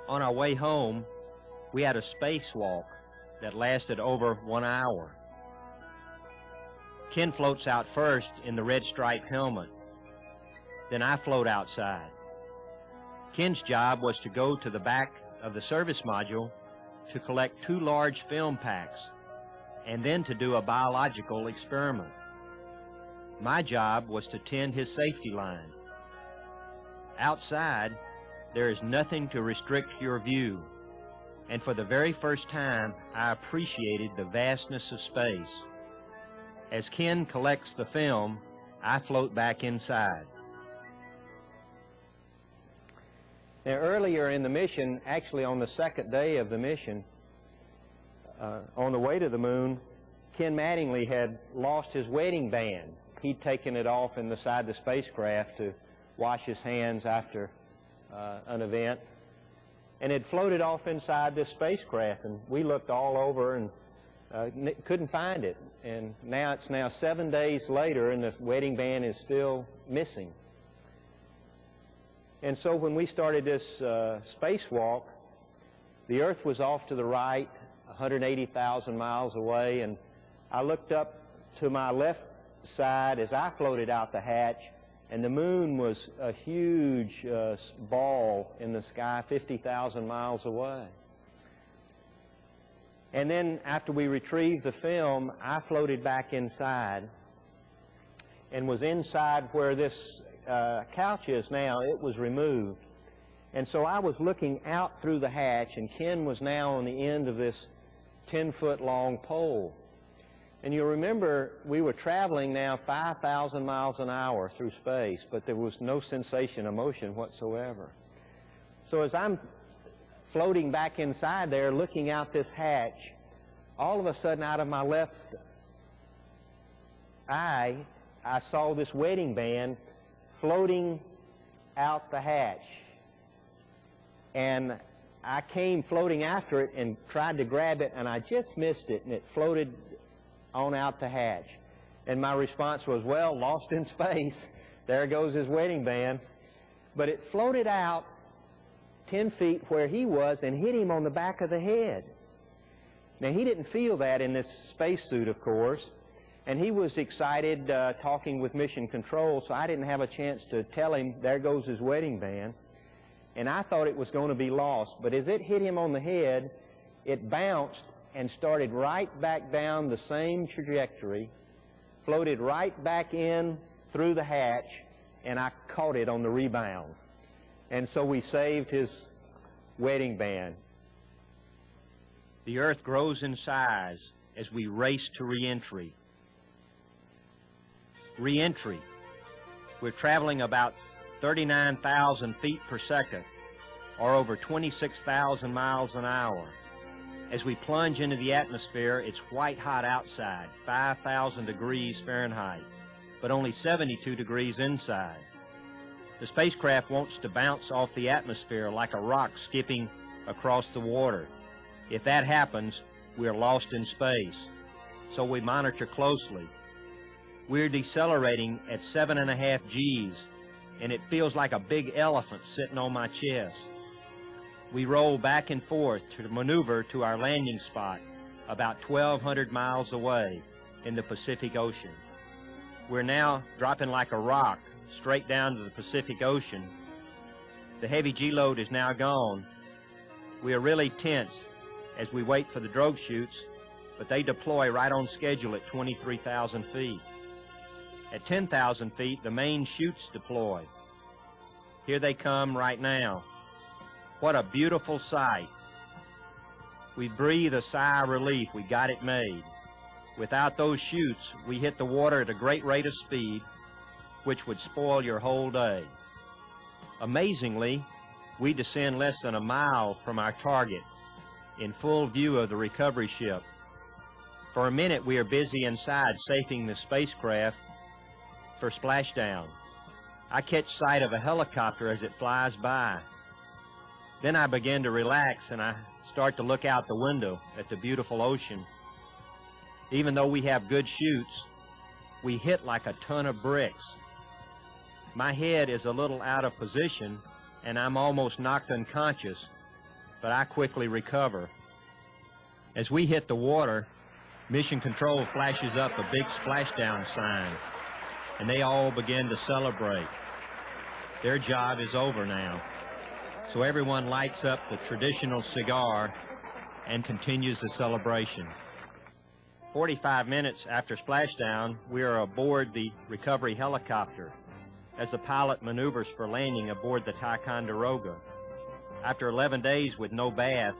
On our way home, we had a spacewalk that lasted over 1 hour. Ken floats out first in the red striped helmet. Then I float outside. Ken's job was to go to the back of the service module to collect 2 large film packs and then to do a biological experiment. My job was to tend his safety line. Outside, there is nothing to restrict your view, and for the very first time, I appreciated the vastness of space. As Ken collects the film, I float back inside. Now, earlier in the mission, actually on the second day of the mission, on the way to the moon, Ken Mattingly had lost his wedding band. He'd taken it off inside the spacecraft to wash his hands after an event, and it floated off inside this spacecraft, and we looked all over and couldn't find it. And now it's 7 days later, and the wedding band is still missing. And so when we started this spacewalk, the Earth was off to the right, 180,000 miles away, and I looked up to my left side as I floated out the hatch, and the moon was a huge ball in the sky 50,000 miles away. And then after we retrieved the film, I floated back inside and was inside where this couch is now. It was removed. And so I was looking out through the hatch, and Ken was now on the end of this 10-foot long pole. And you'll remember we were traveling now 5,000 miles an hour through space, but there was no sensation of motion whatsoever. So as I'm floating back inside there, looking out this hatch, all of a sudden out of my left eye, I saw this wedding band floating out the hatch. And I came floating after it and tried to grab it, and I just missed it, and it floated on out the hatch. And my response was, well, lost in space. There goes his wedding band. But it floated out 10 feet where he was and hit him on the back of the head. Now, he didn't feel that in this spacesuit, of course, and he was excited talking with Mission Control, so I didn't have a chance to tell him, there goes his wedding band. And I thought it was going to be lost, but as it hit him on the head, it bounced and started right back down the same trajectory, floated right back in through the hatch, and I caught it on the rebound. And so we saved his wedding band. The Earth grows in size as we race to re-entry. Re-entry. We're traveling about 39,000 feet per second, or over 26,000 miles an hour. As we plunge into the atmosphere, it's white hot outside, 5,000 degrees Fahrenheit, but only 72 degrees inside. The spacecraft wants to bounce off the atmosphere like a rock skipping across the water. If that happens, we're lost in space, so we monitor closely. We're decelerating at 7.5 Gs, and it feels like a big elephant sitting on my chest. We roll back and forth to maneuver to our landing spot about 1,200 miles away in the Pacific Ocean. We're now dropping like a rock straight down to the Pacific Ocean. The heavy G-load is now gone. We are really tense as we wait for the drogue chutes, but they deploy right on schedule at 23,000 feet. At 10,000 feet, the main chutes deploy. Here they come right now. What a beautiful sight. We breathe a sigh of relief. We got it made. Without those chutes, we hit the water at a great rate of speed, which would spoil your whole day. Amazingly, we descend less than a mile from our target in full view of the recovery ship. For a minute, we are busy inside safing the spacecraft for splashdown. I catch sight of a helicopter as it flies by. Then I begin to relax, and I start to look out the window at the beautiful ocean. Even though we have good chutes, we hit like a ton of bricks. My head is a little out of position, and I'm almost knocked unconscious but I quickly recover. As we hit the water, Mission Control flashes up a big splashdown sign, and they all begin to celebrate. Their job is over now. So everyone lights up the traditional cigar and continues the celebration. 45 minutes after splashdown, we are aboard the recovery helicopter as the pilot maneuvers for landing aboard the Ticonderoga. After 11 days with no bath,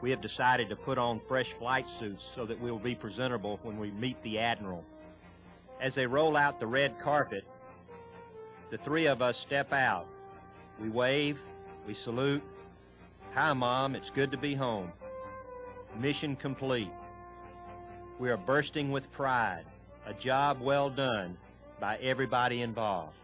we have decided to put on fresh flight suits so that we will be presentable when we meet the Admiral. As they roll out the red carpet, the three of us step out. We wave, we salute. Hi, Mom, it's good to be home. Mission complete. We are bursting with pride, a job well done by everybody involved.